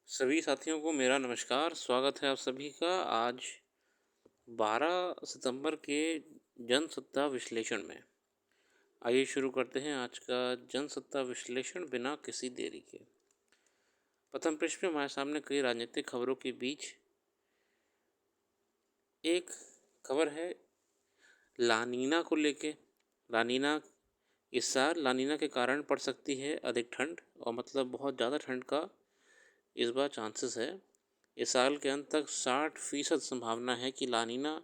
सभी साथियों को मेरा नमस्कार। स्वागत है आप सभी का आज 12 सितंबर के जनसत्ता विश्लेषण में। आइए शुरू करते हैं आज का जनसत्ता विश्लेषण बिना किसी देरी के। प्रथम पृष्ठ में हमारे सामने कई राजनीतिक खबरों के बीच एक खबर है लानीना को लेके। लानीना इस साल लानीना के कारण पड़ सकती है अधिक ठंड, और मतलब बहुत ज़्यादा ठंड का इस बार चांसेस है। इस साल के अंत तक 60% संभावना है कि लानीना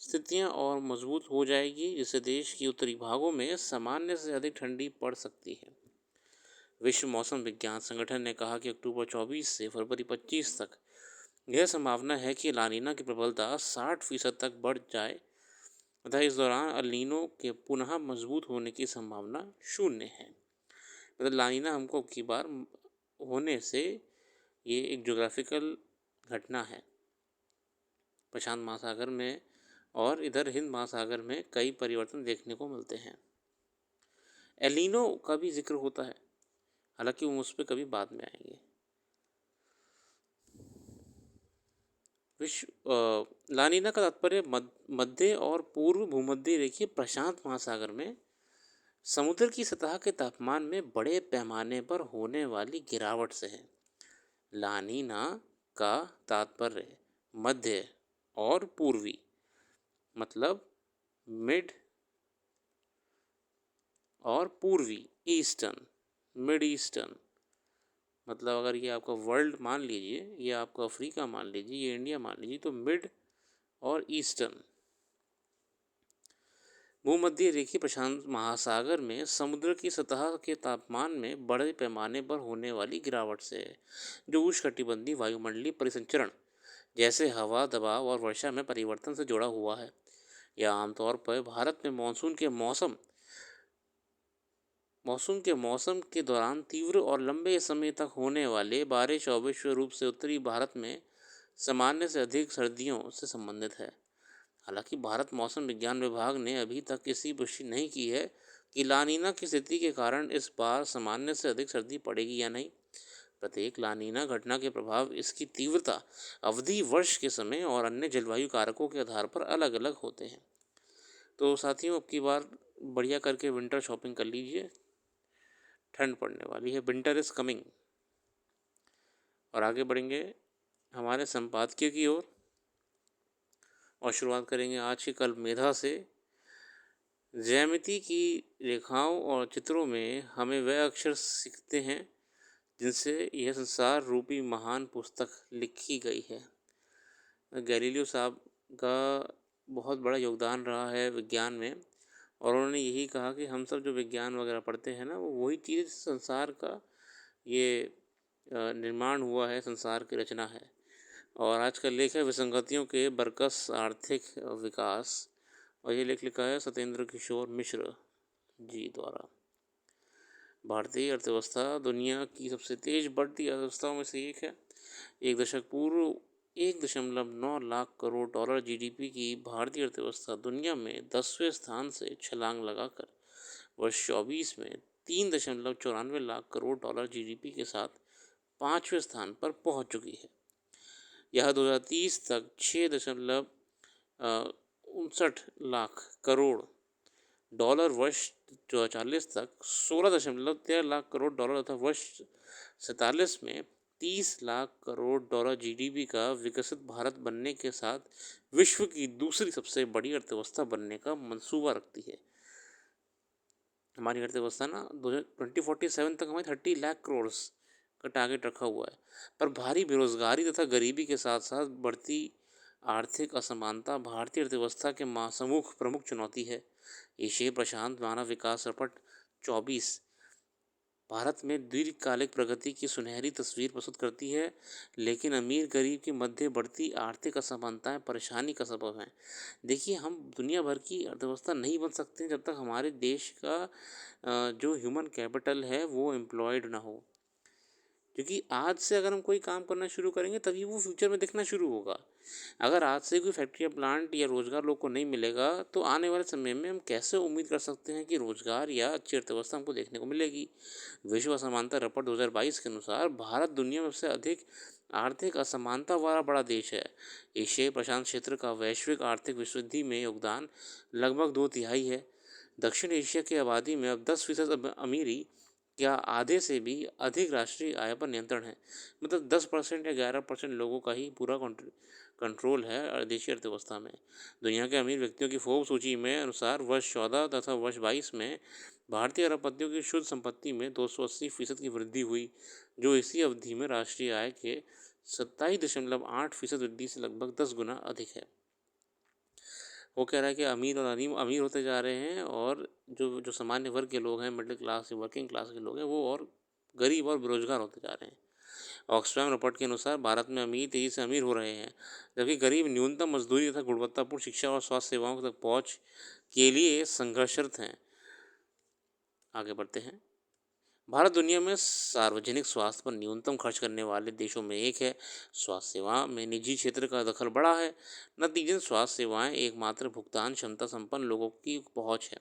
स्थितियां और मजबूत हो जाएगी, जिससे देश की उत्तरी भागों में सामान्य से अधिक ठंडी पड़ सकती है। विश्व मौसम विज्ञान संगठन ने कहा कि अक्टूबर 24 से फरवरी 25 तक यह संभावना है कि लानीना की प्रबलता 60% तक बढ़ जाए तथा इस दौरान अल नीनो के पुनः मजबूत होने की संभावना शून्य है। मतलब लानीना हमको की बार होने से ये एक ज्योग्राफिकल घटना है। प्रशांत महासागर में और इधर हिंद महासागर में कई परिवर्तन देखने को मिलते हैं। एल नीनो का भी जिक्र होता है, हालांकि हम उस पर कभी बाद में आएंगे। लानीना का तात्पर्य मध्य और पूर्व भूमध्य रेखीय प्रशांत महासागर में समुद्र की सतह के तापमान में बड़े पैमाने पर होने वाली गिरावट से है। लानीना का तात्पर्य मध्य और पूर्वी, मतलब मिड और पूर्वी, ईस्टर्न, मिड ईस्टर्न, मतलब अगर ये आपका वर्ल्ड मान लीजिए, ये आपका अफ्रीका मान लीजिए, ये इंडिया मान लीजिए, तो मिड और ईस्टर्न भूमध्य रेखीय प्रशांत महासागर में समुद्र की सतह के तापमान में बड़े पैमाने पर होने वाली गिरावट से है, जो उष्णकटिबंधीय वायुमंडलीय परिसंचरण जैसे हवा दबाव और वर्षा में परिवर्तन से जुड़ा हुआ है। यह आमतौर पर भारत में मानसून के मौसम के दौरान तीव्र और लंबे समय तक होने वाले बारिश और विश्व रूप से उत्तरी भारत में सामान्य से अधिक सर्दियों से संबंधित है। हालांकि भारत मौसम विज्ञान विभाग ने अभी तक किसी पुष्टि नहीं की है कि लानीना की स्थिति के कारण इस बार सामान्य से अधिक सर्दी पड़ेगी या नहीं। प्रत्येक लानीना घटना के प्रभाव, इसकी तीव्रता, अवधि, वर्ष के समय और अन्य जलवायु कारकों के आधार पर अलग अलग होते हैं। तो साथियों, अब की बार बढ़िया करके विंटर शॉपिंग कर लीजिए, ठंड पड़ने वाली है, विंटर इज़ कमिंग। और आगे बढ़ेंगे हमारे संपादकीय की ओर और शुरुआत करेंगे आज के कल मेधा से। ज्यामिति की रेखाओं और चित्रों में हमें वह अक्षर सीखते हैं जिनसे यह संसार रूपी महान पुस्तक लिखी गई है। गैलीलियो साहब का बहुत बड़ा योगदान रहा है विज्ञान में, और उन्होंने यही कहा कि हम सब जो विज्ञान वगैरह पढ़ते हैं ना, वो वही चीज़ संसार का ये निर्माण हुआ है, संसार की रचना है। और आज का लेख है विसंगतियों के बरकस आर्थिक विकास, और ये लेख लिखा है सत्येंद्र किशोर मिश्र जी द्वारा। भारतीय अर्थव्यवस्था दुनिया की सबसे तेज बढ़ती अर्थव्यवस्थाओं में से एक है। एक दशक पूर्व 1.9 लाख करोड़ डॉलर जीडीपी की भारतीय अर्थव्यवस्था दुनिया में 10वें स्थान से छलांग लगाकर वर्ष 24 में 3.94 लाख करोड़ डॉलर जीडीपी के साथ 5वें स्थान पर पहुंच चुकी है। यह 2030 तक 6.59 लाख करोड़ डॉलर, वर्ष 2040 तक 16.13 लाख करोड़ डॉलर तथा वर्ष 47 में 30 लाख करोड़ डॉलर जीडीपी का विकसित भारत बनने के साथ विश्व की दूसरी सबसे बड़ी अर्थव्यवस्था बनने का मंसूबा रखती है। हमारी अर्थव्यवस्था ना 2047 तक हमारी 30 लाख करोड़ का टारगेट रखा हुआ है, पर भारी बेरोजगारी तथा गरीबी के साथ साथ बढ़ती आर्थिक असमानता भारतीय अर्थव्यवस्था के सम्मुख प्रमुख चुनौती है। एशिया प्रशांत मानव विकास रपट 24 भारत में दीर्घकालिक प्रगति की सुनहरी तस्वीर प्रस्तुत करती है, लेकिन अमीर गरीब के मध्य बढ़ती आर्थिक असमानताएं परेशानी का सबब हैं। देखिए, हम दुनिया भर की अर्थव्यवस्था नहीं बन सकते जब तक हमारे देश का जो ह्यूमन कैपिटल है वो एम्प्लॉयड ना हो। क्योंकि आज से अगर हम कोई काम करना शुरू करेंगे तभी वो फ्यूचर में दिखना शुरू होगा। अगर आज से कोई फैक्ट्री या प्लांट या रोज़गार लोग को नहीं मिलेगा तो आने वाले समय में हम कैसे उम्मीद कर सकते हैं कि रोज़गार या अच्छी अर्थव्यवस्था हमको देखने को मिलेगी। विश्व असमानता रिपोर्ट 2022 के अनुसार भारत दुनिया में सबसे अधिक आर्थिक असमानता वाला बड़ा देश है। एशियाई प्रशांत क्षेत्र का वैश्विक आर्थिक विश्ववृद्धि में योगदान लगभग 2/3 है। दक्षिण एशिया की आबादी में अब 10% अमीरी या आधे से भी अधिक राष्ट्रीय आय पर नियंत्रण है। मतलब 10% या 11% लोगों का ही पूरा कंट्रोल है देशी अर्थव्यवस्था में। दुनिया के अमीर व्यक्तियों की फोर्ब्स सूची में अनुसार वर्ष 14 तथा वर्ष 22 में भारतीय अरबपतियों की शुद्ध संपत्ति में 280% की वृद्धि हुई, जो इसी अवधि में राष्ट्रीय आय के 27.8% वृद्धि से लगभग 10 गुना अधिक है। वो कह रहा है कि अमीर और अमीर होते जा रहे हैं और जो जो सामान्य वर्ग के लोग हैं, मिडिल क्लास या वर्किंग क्लास के लोग हैं, वो और गरीब और बेरोजगार होते जा रहे हैं। ऑक्सफैम रिपोर्ट के अनुसार भारत में अमीर तेजी से अमीर हो रहे हैं, जबकि गरीब न्यूनतम मजदूरी तथा गुणवत्तापूर्ण शिक्षा और स्वास्थ्य सेवाओं तक पहुंच के लिए संघर्षरत हैं। आगे बढ़ते हैं। भारत दुनिया में सार्वजनिक स्वास्थ्य पर न्यूनतम खर्च करने वाले देशों में एक है। स्वास्थ्य सेवा में निजी क्षेत्र का दखल बड़ा है। नतीजतन स्वास्थ्य सेवाएं एकमात्र भुगतान क्षमता संपन्न लोगों की पहुंच है।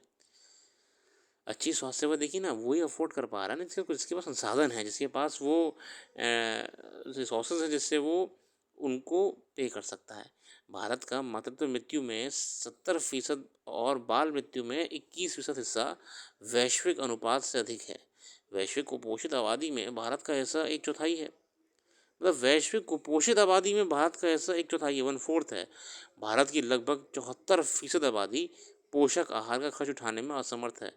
अच्छी स्वास्थ्य सेवा देखिए ना, वही अफोर्ड कर पा रहा है ना जिसके पास संसाधन है, जिसके पास वो रिसोर्सेज है, जिससे वो उनको पे कर सकता है। भारत का मातृत्व मृत्यु में 70% और बाल मृत्यु में 21% हिस्सा वैश्विक अनुपात से अधिक है। वैश्विक कुपोषित आबादी में भारत का हिस्सा 1/4 है। मतलब वैश्विक कुपोषित आबादी में भारत का हिस्सा 1/4 है, 1/4 है। भारत की लगभग 74% आबादी पोषक आहार का खर्च उठाने में असमर्थ है।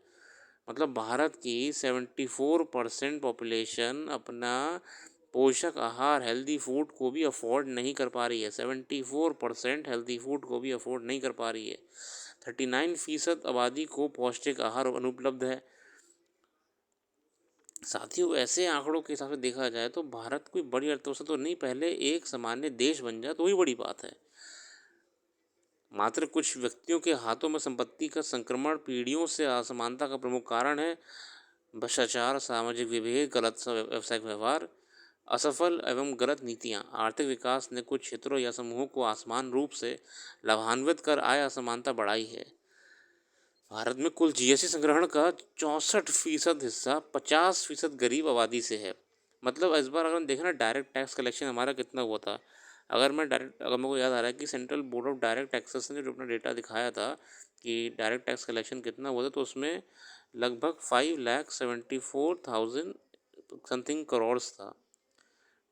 मतलब भारत की 74% पॉपुलेशन अपना पोषक आहार हेल्दी फूड को भी अफोर्ड नहीं कर पा रही है। 74% हेल्दी फूड को भी अफोर्ड नहीं कर पा रही है। 39% आबादी को पौष्टिक आहार अनुपलब्ध है। साथियों, ऐसे आंकड़ों के हिसाब से देखा जाए तो भारत कोई बड़ी अर्थव्यवस्था तो नहीं, पहले एक सामान्य देश बन जाए तो ही बड़ी बात है। मात्र कुछ व्यक्तियों के हाथों में संपत्ति का संक्रमण पीढ़ियों से असमानता का प्रमुख कारण है। भ्रष्टाचार, सामाजिक विभेद, गलत व्यावसायिक व्यवहार, असफल एवं गलत नीतियां। आर्थिक विकास ने कुछ क्षेत्रों या समूहों को असमान रूप से लाभान्वित कर आय असमानता बढ़ाई है। भारत में कुल जीएसटी संग्रहण का 64% हिस्सा 50% गरीब आबादी से है। मतलब इस बार अगर हम देखें ना, डायरेक्ट टैक्स कलेक्शन हमारा कितना हुआ था। अगर मेरे को याद आ रहा है कि central board of direct taxes ने जो अपना डेटा दिखाया था कि डायरेक्ट टैक्स कलेक्शन कितना हुआ था, तो उसमें लगभग 5,74,000 समथिंग करोड़ था।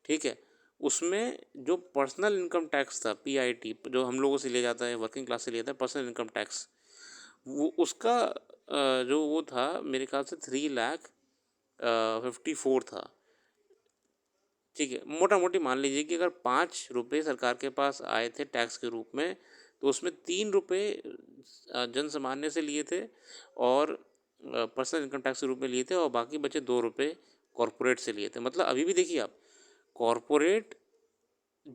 ठीक है। उसमें जो पर्सनल इनकम टैक्स था, पीआईटी, जो हम लोगों से लिया जाता है, वर्किंग क्लास से लिया जाता है, पर्सनल इनकम टैक्स, वो उसका जो वो था मेरे ख्याल से 3,54,000 था। ठीक है, मोटा मोटी मान लीजिए कि अगर 5 रुपये सरकार के पास आए थे टैक्स के रूप में, तो उसमें 3 रुपये जन सामान्य से लिए थे और पर्सनल इनकम टैक्स के रूप में लिए थे, और बाकी बचे 2 रुपये कॉरपोरेट से लिए थे। मतलब अभी भी देखिए आप, कॉरपोरेट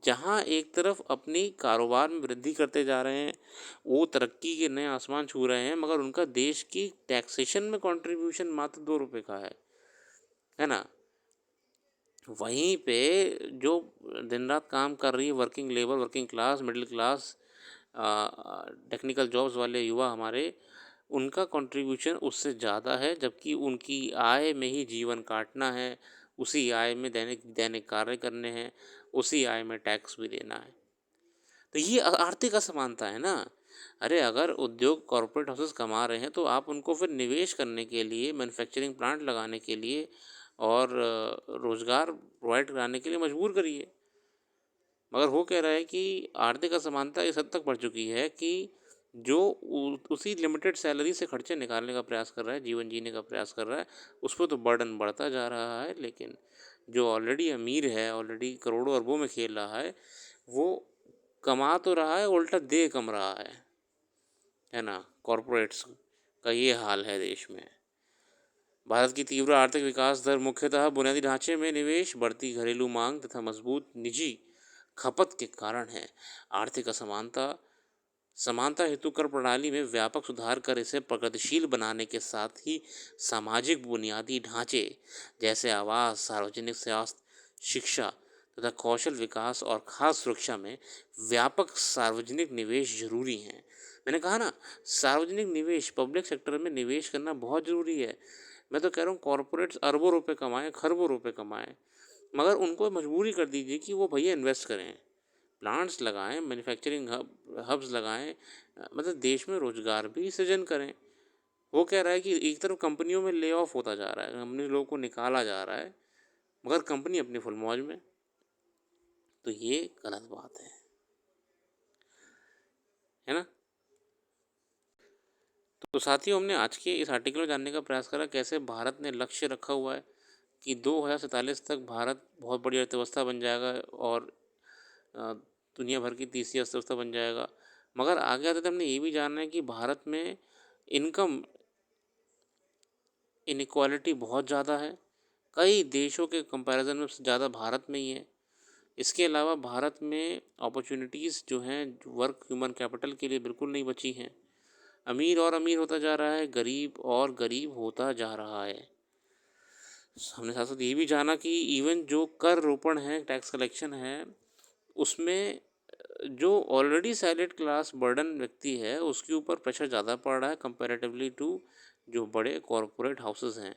जहाँ एक तरफ अपनी कारोबार में वृद्धि करते जा रहे हैं, वो तरक्की के नए आसमान छू रहे हैं, मगर उनका देश की टैक्सेशन में कंट्रीब्यूशन मात्र 2 रुपये का है ना। वहीं पे जो दिन रात काम कर रही है working labour, working class, middle class, technical jobs वाले युवा हमारे, उनका कंट्रीब्यूशन उससे ज़्यादा है, जबकि उनकी आय में ही जीवन काटना है, उसी आय में दैनिक दैनिक कार्य करने हैं, उसी आय में टैक्स भी देना है। तो ये आर्थिक असमानता है ना। अरे अगर उद्योग कॉरपोरेट हाउसेस कमा रहे हैं तो आप उनको फिर निवेश करने के लिए, मैन्युफैक्चरिंग प्लांट लगाने के लिए और रोज़गार प्रोवाइड कराने के लिए मजबूर करिए। मगर हो कह रहा है कि आर्थिक असमानता इस हद तक बढ़ चुकी है कि जो उसी लिमिटेड सैलरी से खर्चे निकालने का प्रयास कर रहा है, जीवन जीने का प्रयास कर रहा है, उस पर तो बर्डन बढ़ता जा रहा है। लेकिन जो ऑलरेडी अमीर है, ऑलरेडी करोड़ों अरबों में खेल रहा है, वो कमा तो रहा है, उल्टा दे कम रहा है ना। कॉरपोरेट्स का ये हाल है देश में। भारत की तीव्र आर्थिक विकास दर मुख्यतः बुनियादी ढांचे में निवेश, बढ़ती घरेलू मांग तथा मजबूत निजी खपत के कारण है। आर्थिक असमानता समानता हेतु कर प्रणाली में व्यापक सुधार कर इसे प्रगतिशील बनाने के साथ ही सामाजिक बुनियादी ढांचे जैसे आवास, सार्वजनिक स्वास्थ्य शिक्षा तथा कौशल विकास और खास सुरक्षा में व्यापक सार्वजनिक निवेश जरूरी हैं। मैंने कहा ना, सार्वजनिक निवेश, पब्लिक सेक्टर में निवेश करना बहुत ज़रूरी है। मैं तो कह रहा हूँ कॉरपोरेट्स अरबों रुपए कमाएं, खरबों रुपए कमाएं, मगर उनको मजबूरी कर दीजिए कि वो भैया इन्वेस्ट करें, प्लांट्स लगाएं, मैन्युफैक्चरिंग हब्स लगाएं, मतलब देश में रोजगार भी सृजन करें। वो कह रहा है कि एक तरफ कंपनियों में ले ऑफ होता जा रहा है, कंपनी लोगों को निकाला जा रहा है, मगर कंपनी अपनी फुल मौज में। तो ये गलत बात है ना। तो साथियों, हमने आज के इस आर्टिकल में जानने का प्रयास करा कैसे भारत ने लक्ष्य रखा हुआ है कि 2047 तक भारत बहुत बड़ी अर्थव्यवस्था बन जाएगा और अ, दुनिया भर की तीसरी अर्थव्यवस्था बन जाएगा। मगर आगे आते हमने ये भी जानना है कि भारत में इनकम इनक्वालिटी बहुत ज़्यादा है, कई देशों के कंपैरिजन में सबसे ज़्यादा भारत में ही है। इसके अलावा भारत में अपॉर्चुनिटीज़ जो हैं वर्क ह्यूमन कैपिटल के लिए बिल्कुल नहीं बची हैं। अमीर और अमीर होता जा रहा है, गरीब और गरीब होता जा रहा है। हमने साथ साथ ये भी जाना कि इवन जो कर रोपण है, टैक्स कलेक्शन है, उसमें जो ऑलरेडी सैलरीड क्लास बर्डन व्यक्ति है उसके ऊपर प्रेशर ज़्यादा पड़ रहा है कंपैरेटिवली टू जो बड़े कॉरपोरेट हाउसेस हैं।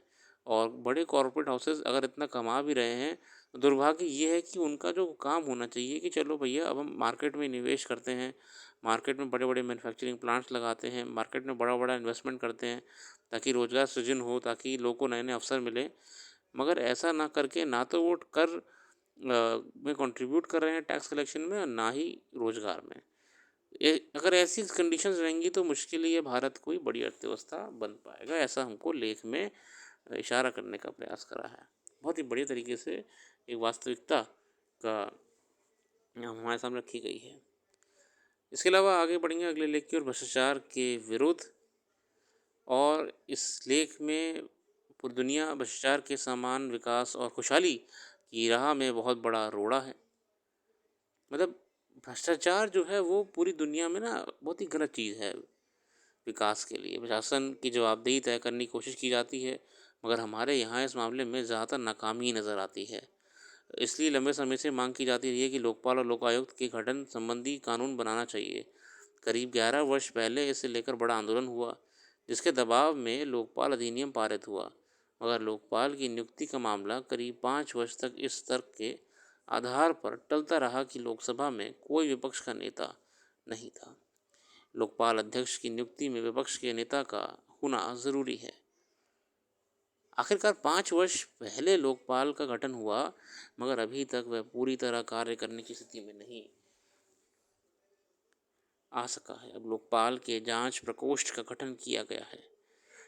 और बड़े कॉरपोरेट हाउसेस अगर इतना कमा भी रहे हैं, तो दुर्भाग्य ये है कि उनका जो काम होना चाहिए कि चलो भैया अब हम मार्केट में निवेश करते हैं, मार्केट में बड़े बड़े मैन्युफैक्चरिंग प्लांट्स लगाते हैं, मार्केट में बड़ा बड़ा इन्वेस्टमेंट करते हैं ताकि रोज़गार सृजन हो, ताकि लोगों को नए नए अवसर मिले, मगर ऐसा ना करके ना तो वो कर में कंट्रीब्यूट कर रहे हैं टैक्स कलेक्शन में और ना ही रोजगार में। अगर ऐसी कंडीशंस रहेंगी तो मुश्किल ही है भारत कोई बड़ी अर्थव्यवस्था बन पाएगा, ऐसा हमको लेख में इशारा करने का प्रयास करा है। बहुत ही बढ़िया तरीके से एक वास्तविकता का हमारे सामने रखी गई है। इसके अलावा आगे बढ़ेंगे अगले लेख की ओर, भ्रष्टाचार के विरुद्ध। और इस लेख में पूरी दुनिया भ्रष्टाचार के समान विकास और खुशहाली की राह में बहुत बड़ा रोड़ा है। मतलब भ्रष्टाचार जो है वो पूरी दुनिया में ना बहुत ही गलत चीज़ है। विकास के लिए प्रशासन की जवाबदेही तय करने की कोशिश की जाती है, मगर हमारे यहाँ इस मामले में ज़्यादातर नाकामी नज़र आती है। इसलिए लंबे समय से मांग की जाती रही है कि लोकपाल और लोकायुक्त के गठन संबंधी कानून बनाना चाहिए। करीब 11 वर्ष पहले इसे लेकर बड़ा आंदोलन हुआ, जिसके दबाव में लोकपाल अधिनियम पारित हुआ, मगर लोकपाल की नियुक्ति का मामला करीब 5 वर्ष तक इस तर्क के आधार पर टलता रहा कि लोकसभा में कोई विपक्ष का नेता नहीं था। लोकपाल अध्यक्ष की नियुक्ति में विपक्ष के नेता का होना जरूरी है। आखिरकार 5 वर्ष पहले लोकपाल का गठन हुआ, मगर अभी तक वह पूरी तरह कार्य करने की स्थिति में नहीं आ सका है। अब लोकपाल के जांच प्रकोष्ठ का गठन किया गया है।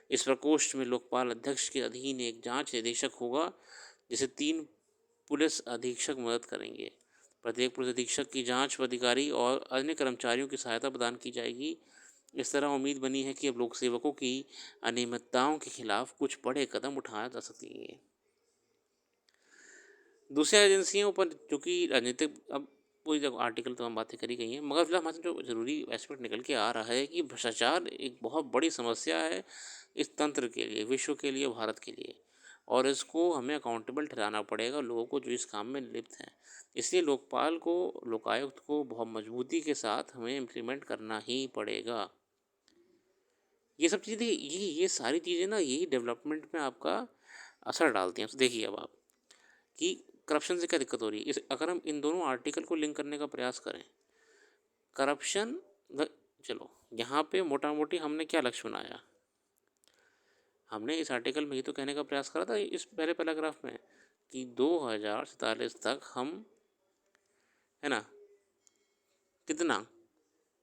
इस प्रकोष्ठ में लोकपाल अध्यक्ष के अधीन एक जांच निदेशक होगा, जिसे 3 पुलिस अधीक्षक मदद करेंगे। प्रत्येक पुलिस अधीक्षक की जांच अधिकारी और अन्य कर्मचारियों की सहायता प्रदान की जाएगी। इस तरह उम्मीद बनी है कि अब लोक सेवकों की अनियमितताओं के खिलाफ कुछ बड़े कदम उठाए जा सकेंगे। दूसरी एजेंसियों पर जो कि राजनीतिक, अब पूरी जगह आर्टिकल तो हम बातें करी गई हैं, मगर फिलहाल हमारे जो ज़रूरी एस्पेक्ट निकल के आ रहा है कि भ्रष्टाचार एक बहुत बड़ी समस्या है इस तंत्र के लिए, विश्व के लिए, भारत के लिए, और इसको हमें अकाउंटेबल ठहराना पड़ेगा लोगों को जो इस काम में लिप्त हैं। इसलिए लोकपाल को, लोकायुक्त को बहुत मजबूती के साथ हमें इम्प्लीमेंट करना ही पड़ेगा। ये सब चीज़ें, ये सारी चीज़ें ना यही डेवलपमेंट में आपका असर डालती हैं। तो देखिए अब आप कि करप्शन से क्या दिक्कत हो रही है, इस अगर हम इन दोनों आर्टिकल को लिंक करने का प्रयास करें, करप्शन, चलो यहाँ पे मोटा मोटी हमने क्या लक्ष्य बनाया, हमने इस आर्टिकल में ही तो कहने का प्रयास करा था इस पहले पैराग्राफ में कि 2047 तक हम, है ना, कितना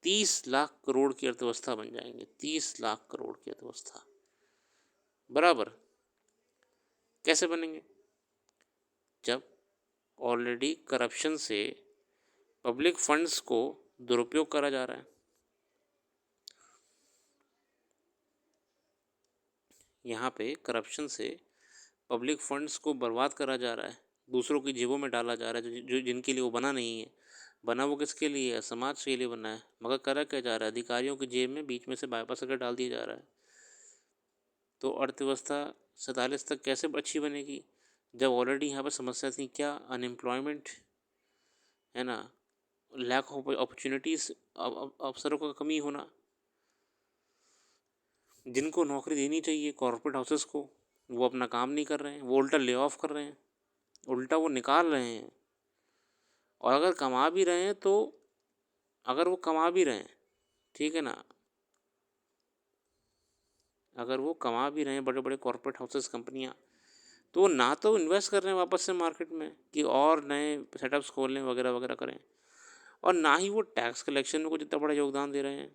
30 लाख करोड़ की अर्थव्यवस्था बन जाएंगे। 30 लाख करोड़ की अर्थव्यवस्था बराबर कैसे बनेंगे, जब ऑलरेडी करप्शन से पब्लिक फंड्स को दुरुपयोग करा जा रहा है। यहाँ पे करप्शन से पब्लिक फंड्स को बर्बाद करा जा रहा है, दूसरों की जेबों में डाला जा रहा है, जो जिनके लिए वो बना नहीं है। बना वो किसके लिए है, समाज के लिए बना है, मगर करा क्या जा रहा है, अधिकारियों की जेब में बीच में से बाईपास करके डाल दिया जा रहा है। तो अर्थव्यवस्था 47 तक कैसे अच्छी बनेगी, जब ऑलरेडी यहाँ पर समस्या थी क्या, अनएम्प्लॉयमेंट है ना, लैक ऑफ अपॉर्चुनिटीज़, अवसरों का कमी होना, जिनको नौकरी देनी चाहिए कॉर्पोरेट हाउसेस को, वो अपना काम नहीं कर रहे हैं, वो उल्टा ले ऑफ कर रहे हैं, उल्टा वो निकाल रहे हैं। और अगर कमा भी रहे हैं तो, अगर वो कमा भी रहे हैं, ठीक है ना, अगर वो कमा भी रहे हैं बड़े बड़े कॉर्पोरेट हाउसेस कंपनियां, तो वो ना तो इन्वेस्ट कर रहे हैं वापस से मार्केट में कि और नए सेटअप्स खोलें वगैरह वगैरह करें, और ना ही वो टैक्स कलेक्शन में कुछ इतना बड़ा योगदान दे रहे हैं।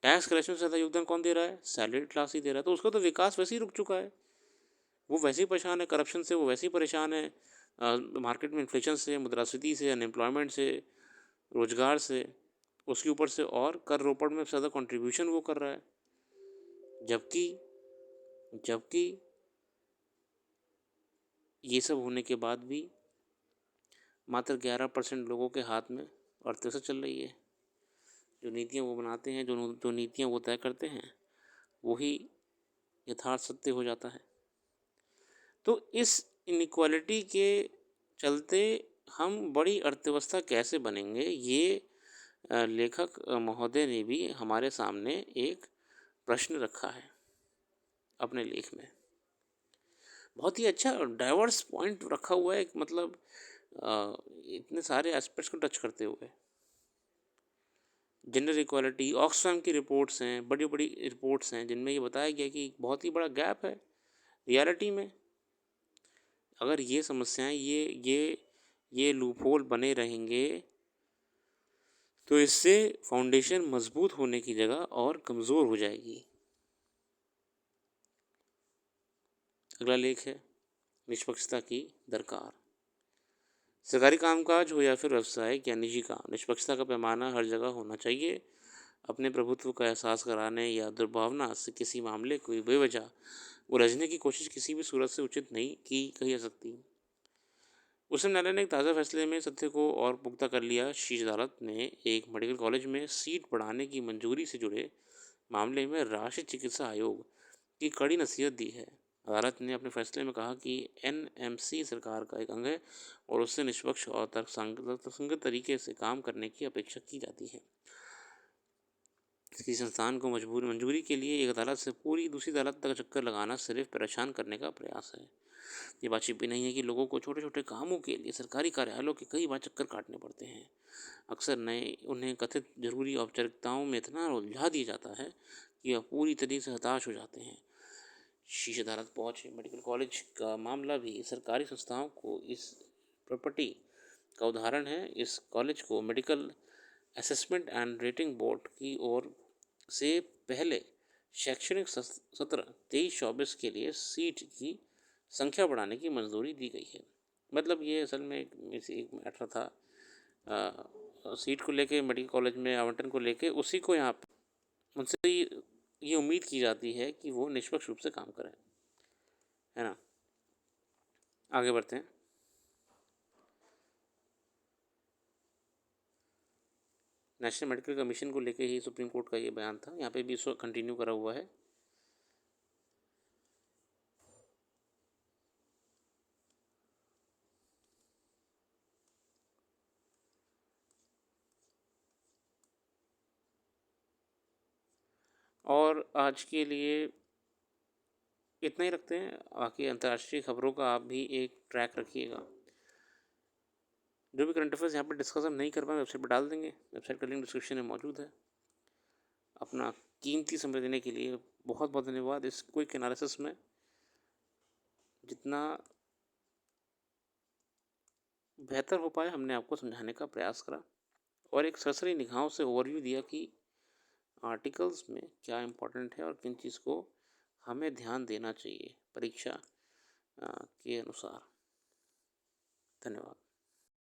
टैक्स कलेक्शन से ज़्यादा योगदान कौन दे रहा है, सैलरी क्लास ही दे रहा है। तो उसका तो विकास वैसे ही रुक चुका है, वो वैसे ही परेशान है करप्शन से, वो वैसे ही परेशान है मार्केट में इन्फ्लेशन से, मुद्रास्फीति से, अनएम्प्लॉयमेंट से, रोजगार से, उसके ऊपर से और कर रोपड़ में ज़्यादा कंट्रीब्यूशन वो कर रहा है। जबकि जबकि ये सब होने के बाद भी मात्र 11% लोगों के हाथ में अर्थव्यवस्था चल रही है। जो नीतियाँ वो बनाते हैं, जो नीतियाँ वो तय करते हैं, वही यथार्थ सत्य हो जाता है। तो इस इनइक्वालिटी के चलते हम बड़ी अर्थव्यवस्था कैसे बनेंगे, ये लेखक महोदय ने भी हमारे सामने एक प्रश्न रखा है अपने लेख में। बहुत ही अच्छा डाइवर्स पॉइंट रखा हुआ है, मतलब इतने सारे एस्पेक्ट्स को टच करते हुए। जेंडर इक्वालिटी, ऑक्सफैम की रिपोर्ट्स हैं, बड़ी बड़ी रिपोर्ट्स हैं, जिनमें ये बताया गया कि बहुत ही बड़ा गैप है रियलिटी में। अगर ये समस्याएं, ये लूपहोल बने रहेंगे, तो इससे फाउंडेशन मजबूत होने की जगह और कमज़ोर हो जाएगी। अगला लेख है निष्पक्षता की दरकार। सरकारी कामकाज हो या फिर व्यवसायिक या निजी काम, निष्पक्षता का पैमाना हर जगह होना चाहिए। अपने प्रभुत्व का एहसास कराने या दुर्भावना से किसी मामले को बेवजह उलझने की कोशिश किसी भी सूरत से उचित नहीं की कही जा सकती। उच्चतम न्यायालय ने एक ताज़ा फैसले में तथ्य को और पुख्ता कर लिया। शीर्ष अदालत ने एक मेडिकल कॉलेज में सीट बढ़ाने की मंजूरी से जुड़े मामले में राष्ट्रीय चिकित्सा आयोग की कड़ी नसीहत दी है। अदालत ने अपने फैसले में कहा कि एनएमसी सरकार का एक अंग है और उससे निष्पक्ष और तर्कसंगत तरीके से काम करने की अपेक्षा की जाती है। किसी संस्थान को मंजूरी के लिए एक अदालत से पूरी दूसरी अदालत तक चक्कर लगाना सिर्फ परेशान करने का प्रयास है। ये बात छिपी नहीं है कि लोगों को छोटे छोटे कामों के लिए सरकारी कार्यालयों के कई बार चक्कर काटने पड़ते हैं। अक्सर उन्हें कथित जरूरी औपचारिकताओं में इतना उलझा दिया जाता है कि वह पूरी तरीके से हताश हो जाते हैं। शीर्ष अदालत पहुंचे मेडिकल कॉलेज का मामला भी सरकारी संस्थाओं को इस प्रॉपर्टी का उदाहरण है। इस कॉलेज को medical assessment and rating board की ओर से पहले शैक्षणिक सत्र 23-24 के लिए सीट की संख्या बढ़ाने की मंजूरी दी गई है। मतलब ये असल में एक मैटर था सीट को लेके, मेडिकल कॉलेज में आवंटन को लेके, उसी को यहाँ उनसे ये उम्मीद की जाती है कि वो निष्पक्ष रूप से काम करें, है ना। आगे बढ़ते हैं। नेशनल मेडिकल कमीशन को लेके ही सुप्रीम कोर्ट का ये बयान था, यहाँ पे भी इसको कंटिन्यू करा हुआ है। और आज के लिए इतना ही रखते हैं, बाकी अंतर्राष्ट्रीय खबरों का आप भी एक ट्रैक रखिएगा। जो भी करंट अफेयर्स यहाँ पर डिस्कस हम नहीं कर पाए वेबसाइट पर डाल देंगे, वेबसाइट का लिंक डिस्क्रिप्शन में मौजूद है। अपना कीमती समय देने के लिए बहुत बहुत धन्यवाद। इस क्विक एनालिसिस में जितना बेहतर हो पाए हमने आपको समझाने का प्रयास करा, और एक सरसरी निगाहों से ओवरव्यू दिया कि आर्टिकल्स में क्या इम्पोर्टेंट है और किन चीज़ को हमें ध्यान देना चाहिए परीक्षा के अनुसार। धन्यवाद।